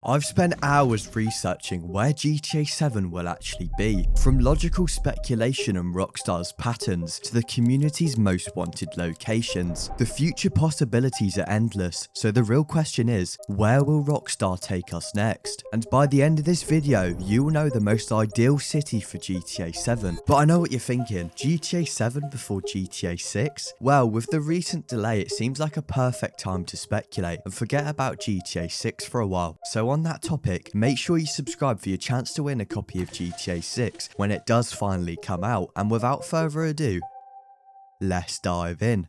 I've spent hours researching where GTA 7 will actually be, from logical speculation and Rockstar's patterns to the community's most wanted locations. The future possibilities are endless, so the real question is, where will Rockstar take us next? And by the end of this video, you will know the most ideal city for GTA 7. But I know what you're thinking, GTA 7 before GTA 6? Well, with the recent delay, it seems like a perfect time to speculate and forget about GTA 6 for a while. So on that topic, make sure you subscribe for your chance to win a copy of GTA 6 when it does finally come out, and without further ado, let's dive in.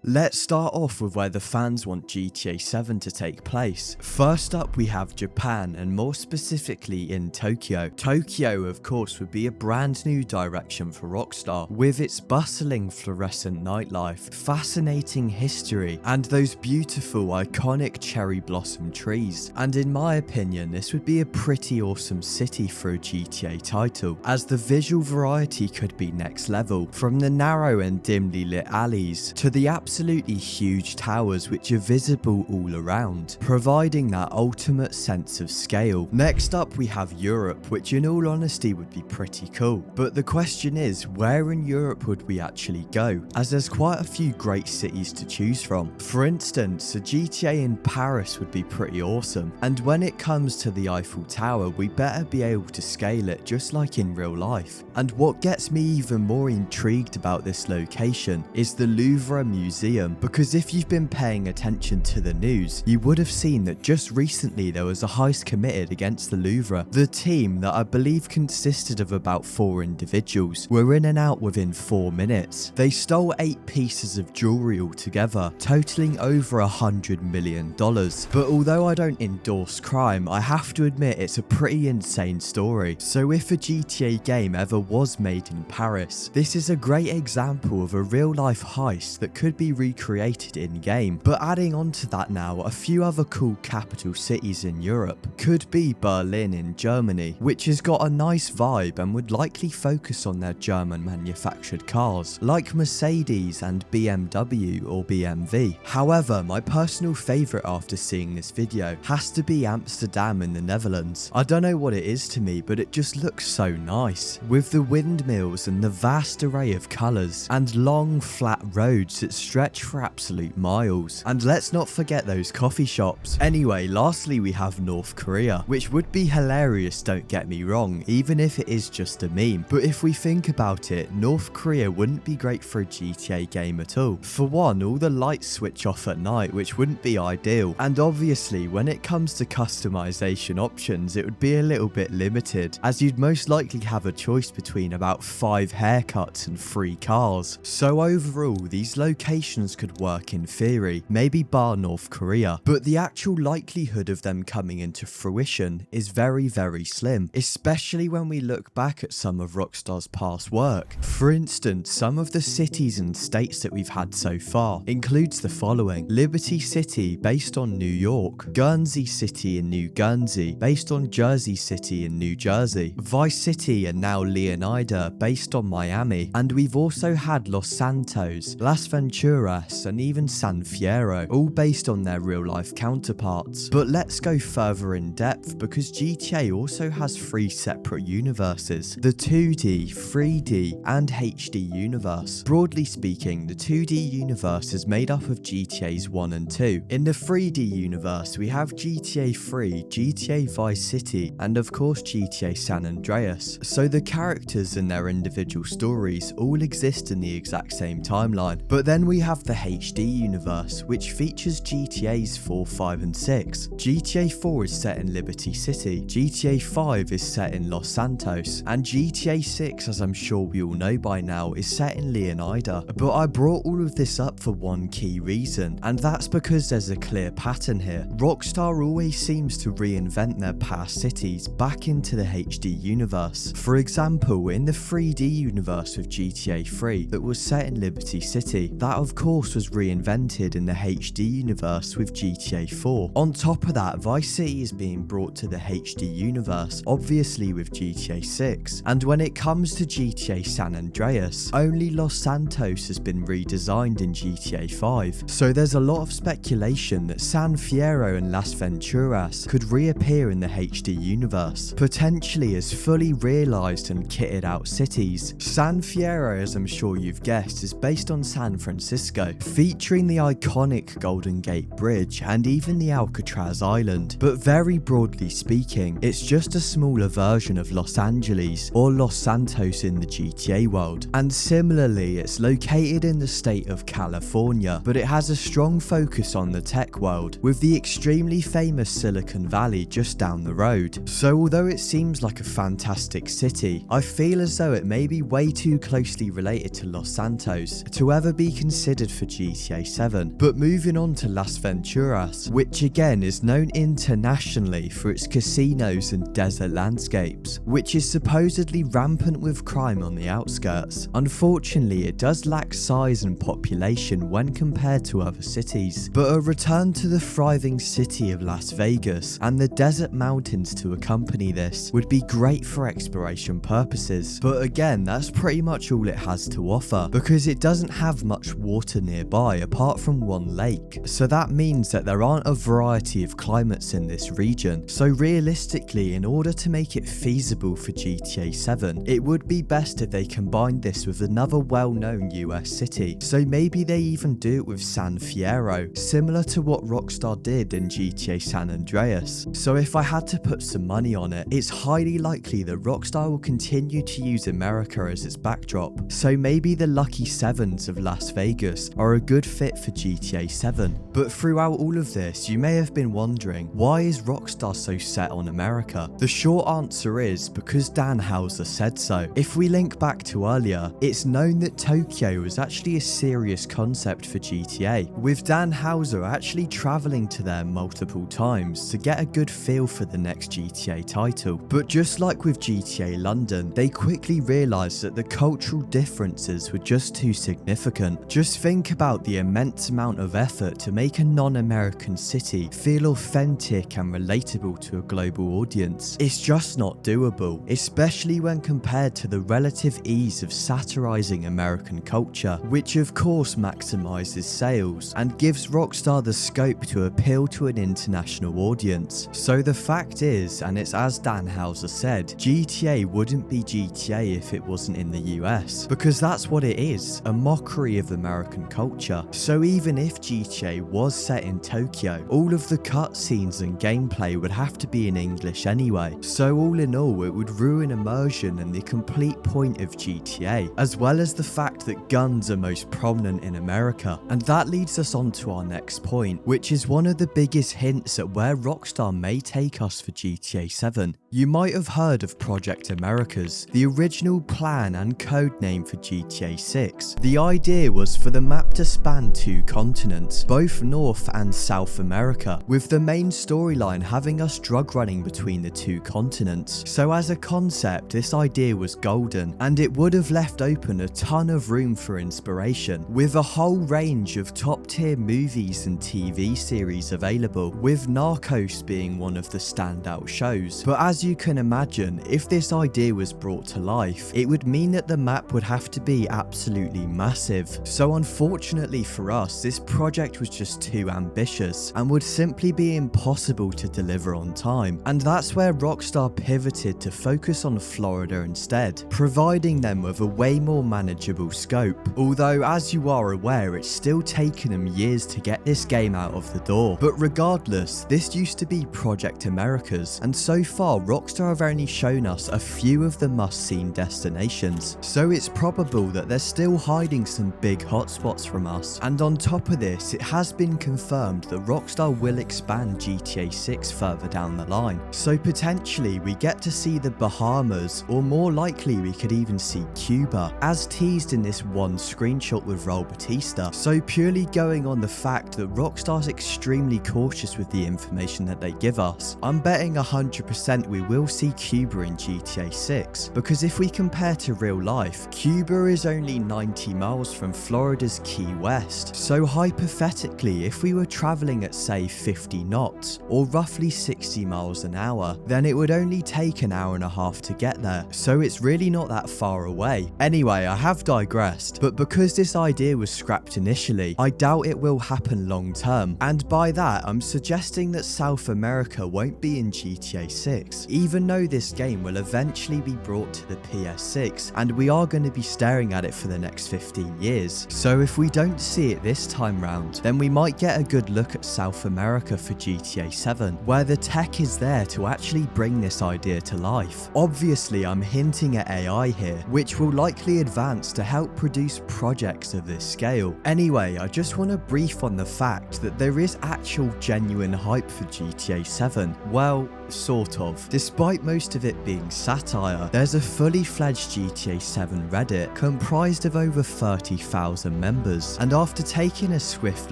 Let's start off with where the fans want GTA 7 to take place. First up, we have Japan, and more specifically in Tokyo. Tokyo, of course, would be a brand new direction for Rockstar, with its bustling fluorescent nightlife, fascinating history, and those beautiful iconic cherry blossom trees. And in my opinion, this would be a pretty awesome city for a GTA title, as the visual variety could be next level, from the narrow and dimly lit alleys to the absolutely huge towers which are visible all around, providing that ultimate sense of scale. Next up, we have Europe, which in all honesty would be pretty cool. But the question is, where in Europe would we actually go? As there's quite a few great cities to choose from. For instance, a GTA in Paris would be pretty awesome. And when it comes to the Eiffel Tower, we better be able to scale it just like in real life. And what gets me even more intrigued about this location is the Louvre Museum, because if you've been paying attention to the news, you would have seen that just recently there was a heist committed against the Louvre. The team, that I believe consisted of about 4 individuals, were in and out within 4 minutes. They stole 8 pieces of jewelry altogether, totaling over $100 million. But although I don't endorse crime, I have to admit it's a pretty insane story. So if a GTA game ever was made in Paris, this is a great example of a real life heist that could be recreated in game. But adding on to that now, a few other cool capital cities in Europe could be Berlin in Germany, which has got a nice vibe and would likely focus on their German manufactured cars, like Mercedes and BMW or BMW. However, my personal favourite after seeing this video has to be Amsterdam in the Netherlands. I don't know what it is to me, but it just looks so nice, with the windmills and the vast array of colours, and long flat roads that stretch for absolute miles. And let's not forget those coffee shops. Anyway, lastly we have North Korea, which would be hilarious, don't get me wrong, even if it is just a meme. But if we think about it, North Korea wouldn't be great for a GTA game at all. For one, all the lights switch off at night, which wouldn't be ideal. And obviously, when it comes to customization options, it would be a little bit limited, as you'd most likely have a choice between about 5 haircuts and 3 cars. So overall, these locations could work in theory, maybe bar North Korea, but the actual likelihood of them coming into fruition is very, very slim, especially when we look back at some of Rockstar's past work. For instance, some of the cities and states that we've had so far includes the following: Liberty City, based on New York; Guernsey City in New Guernsey, based on Jersey City in New Jersey; Vice City and now Leonida, based on Miami; and we've also had Los Santos, Las Venturas, and even San Fierro, all based on their real life counterparts. But let's go further in depth, because GTA also has 3 separate universes: the 2D, 3D and HD universe. Broadly speaking, the 2D universe is made up of GTA's 1 and 2. In the 3D universe, we have GTA 3, GTA Vice City, and of course GTA San Andreas. So the characters and their individual stories all exist in the exact same timeline. But then we have the HD universe, which features GTA's 4, 5 and 6. GTA 4 is set in Liberty City, GTA 5 is set in Los Santos, and GTA 6, as I'm sure we all know by now, is set in Leonida. But I brought all of this up for one key reason, and that's because there's a clear pattern here. Rockstar always seems to reinvent their past cities back into the HD universe. For example, in the 3D universe of GTA 3 that was set in Liberty City, that of of course was reinvented in the HD universe with GTA 4. On top of that, Vice City is being brought to the HD universe, obviously with GTA 6. And when it comes to GTA San Andreas, only Los Santos has been redesigned in GTA 5. So there's a lot of speculation that San Fierro and Las Venturas could reappear in the HD universe, potentially as fully realised and kitted out cities. San Fierro, as I'm sure you've guessed, is based on San Francisco, featuring the iconic Golden Gate Bridge and even the Alcatraz Island. But very broadly speaking, it's just a smaller version of Los Angeles or Los Santos in the GTA world. And similarly, it's located in the state of California, but it has a strong focus on the tech world, with the extremely famous Silicon Valley just down the road. So although it seems like a fantastic city, I feel as though it may be way too closely related to Los Santos to ever be considered for GTA 7. But moving on to Las Venturas, which again is known internationally for its casinos and desert landscapes, which is supposedly rampant with crime on the outskirts. Unfortunately, it does lack size and population when compared to other cities, but a return to the thriving city of Las Vegas and the desert mountains to accompany this would be great for exploration purposes. But again, that's pretty much all it has to offer, because it doesn't have much water nearby apart from one lake. So that means that there aren't a variety of climates in this region. So realistically, in order to make it feasible for GTA 7, it would be best if they combined this with another well-known US city. So maybe they even do it with San Fierro, similar to what Rockstar did in GTA San Andreas. So if I had to put some money on it, it's highly likely that Rockstar will continue to use America as its backdrop. So maybe the Lucky Sevens of Las Vegas are a good fit for GTA 7. But throughout all of this, you may have been wondering, why is Rockstar so set on America? The short answer is because Dan Houser said so. If we link back to earlier, it's known that Tokyo was actually a serious concept for GTA, with Dan Houser actually travelling to there multiple times to get a good feel for the next GTA title. But just like with GTA London, they quickly realised that the cultural differences were just too significant. Just think about the immense amount of effort to make a non-American city feel authentic and relatable to a global audience. It's just not doable, especially when compared to the relative ease of satirising American culture, which of course maximises sales and gives Rockstar the scope to appeal to an international audience. So the fact is, and it's as Dan Houser said, GTA wouldn't be GTA if it wasn't in the US, because that's what it is, a mockery of American culture. So even if GTA was set in Tokyo, all of the cutscenes and gameplay would have to be in English anyway. So all in all, it would ruin immersion and the complete point of GTA, as well as the fact that guns are most prominent in America. And that leads us on to our next point, which is one of the biggest hints at where Rockstar may take us for GTA 7. You might have heard of Project Americas, the original plan and code name for GTA 6. The idea was for the map to span 2 continents, both North and South America, with the main storyline having us drug running between the 2 continents. So as a concept, this idea was golden, and it would have left open a ton of room for inspiration, with a whole range of top tier movies and TV series available, with Narcos being one of the standout shows. But as you can imagine, if this idea was brought to life, it would mean that the map would have to be absolutely massive. So unfortunately for us, this project was just too ambitious and would simply be impossible to deliver on time. And that's where Rockstar pivoted to focus on Florida instead, providing them with a way more manageable scope. Although, as you are aware, it's still taken them years to get this game out of the door. But regardless, this used to be Project Americas, and so far Rockstar have only shown us a few of the must-seen destinations. So it's probable that they're still hiding some big hotspots from us. And on top of this, it has been confirmed that Rockstar will expand GTA 6 further down the line. So potentially we get to see the Bahamas, or more likely we could even see Cuba, as teased in this one screenshot with Raul Batista. So purely going on the fact that Rockstar's extremely cautious with the information that they give us, I'm betting 100% we will see Cuba in GTA 6, because if we compare to real life, Cuba is only 90 miles from Florida's Key West. So hypothetically, if we were traveling at say 50 knots, or roughly 60 miles an hour, then it would only take an hour and a half to get there, so it's really not that far away. Anyway, I have digressed, but because this idea was scrapped initially, I doubt it will happen long term, and by that I'm suggesting that South America won't be in GTA 6, even though this game will eventually be brought to the PS6, and we are going to be staring at it for the next 15 years. So if we don't see it this time round, then we might get a good look at South America for GTA 7, where the tech is there to actually bring this idea to life. Obviously, I'm hinting at AI here, which will likely advance to help produce projects of this scale. Anyway, I just want to brief on the fact that there is actual genuine hype for GTA 7. Well, sort of. Despite most of it being satire, there's a fully fledged GTA 7 Reddit comprised of over 30,000 members, and after taking a swift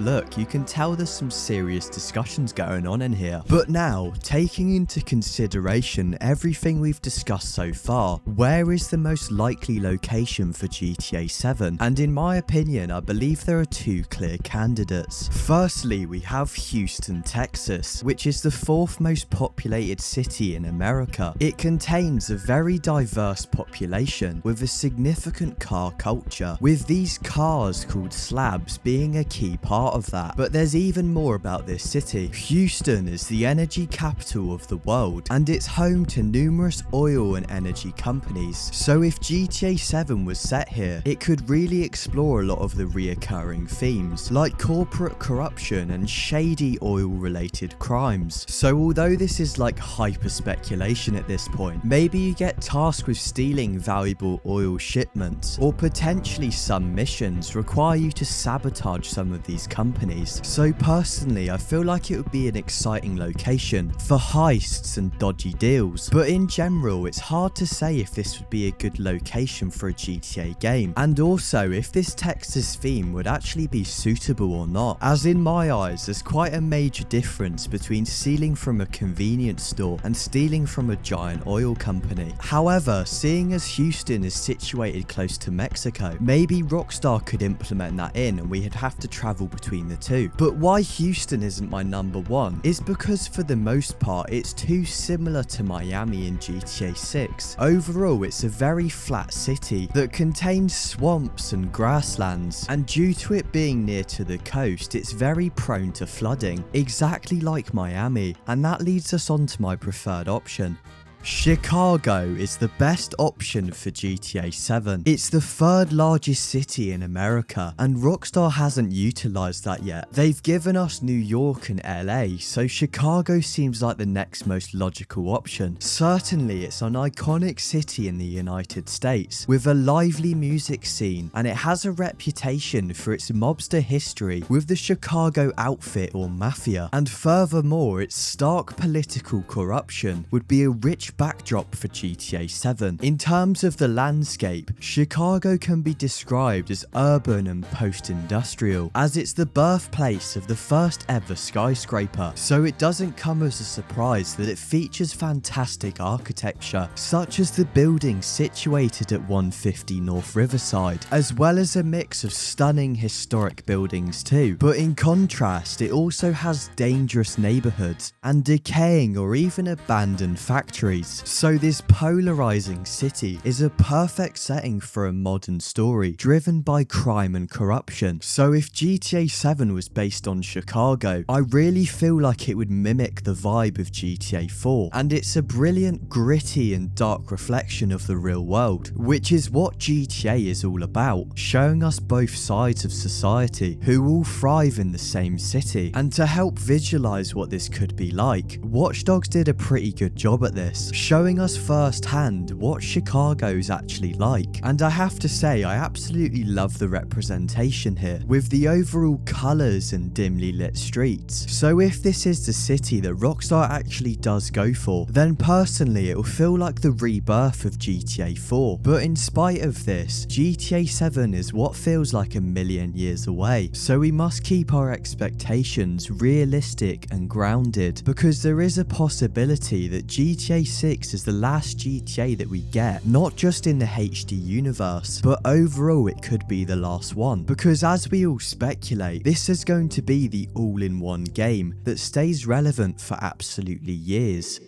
look, you can tell there's some serious discussions going on in here. But now, taking into consideration everything we've discussed so far, where is the most likely location for GTA 7? And in my opinion, I believe there are two clear candidates. Firstly, we have Houston, Texas, which is the fourth most populated city in America. It contains a very diverse population with a significant car culture, with these cars called slabs being a key part of that. But there's even more about this city. Houston is the energy capital of the world, and it's home to numerous oil and energy companies. So if GTA 7 was set here, it could really explore a lot of the reoccurring themes, like corporate corruption and shady oil-related crimes. So although this is like hyper speculation at this point, maybe you get tasked with stealing valuable oil shipments, or potentially some missions require you to sabotage some of these companies. So personally, I feel like it would be an exciting location for heists and dodgy deals, but in general it's hard to say if this would be a good location for a GTA game, and also if this Texas theme would actually be suitable or not, as in my eyes there's quite a major difference between stealing from a convenience store and stealing from a giant oil company. However, seeing as Houston is situated close to Mexico, maybe Rockstar could implement that in and we'd have to travel between the two. But why Houston isn't my number one is because for the most part it's too similar to Miami in GTA 6. Overall, it's a very flat city that contains swamps and grasslands, and due to it being near to the coast, it's very prone to flooding, exactly like Miami, and that leads us on to my preferred option. Chicago is the best option for GTA 7. It's the third largest city in America, and Rockstar hasn't utilized that yet. They've given us New York and LA, so Chicago seems like the next most logical option. Certainly, it's an iconic city in the United States, with a lively music scene, and it has a reputation for its mobster history with the Chicago outfit or mafia, and furthermore, its stark political corruption would be a rich backdrop for GTA 7. In terms of the landscape, Chicago can be described as urban and post-industrial, as it's the birthplace of the first ever skyscraper, so it doesn't come as a surprise that it features fantastic architecture, such as the building situated at 150 North Riverside, as well as a mix of stunning historic buildings too. But in contrast, it also has dangerous neighborhoods and decaying or even abandoned factories. So this polarizing city is a perfect setting for a modern story driven by crime and corruption. So if GTA 7 was based on Chicago, I really feel like it would mimic the vibe of GTA 4, and it's a brilliant, gritty and dark reflection of the real world, which is what GTA is all about, showing us both sides of society who all thrive in the same city. And to help visualize what this could be like, Watch Dogs did a pretty good job at this, showing us firsthand what Chicago's actually like. And I have to say, I absolutely love the representation here, with the overall colours and dimly lit streets. So if this is the city that Rockstar actually does go for, then personally it will feel like the rebirth of GTA 4. But in spite of this, GTA 7 is what feels like a million years away, so we must keep our expectations realistic and grounded, because there is a possibility that GTA 6 is the last GTA that we get, not just in the HD universe, but overall it could be the last one. Because as we all speculate, this is going to be the all-in-one game that stays relevant for absolutely years.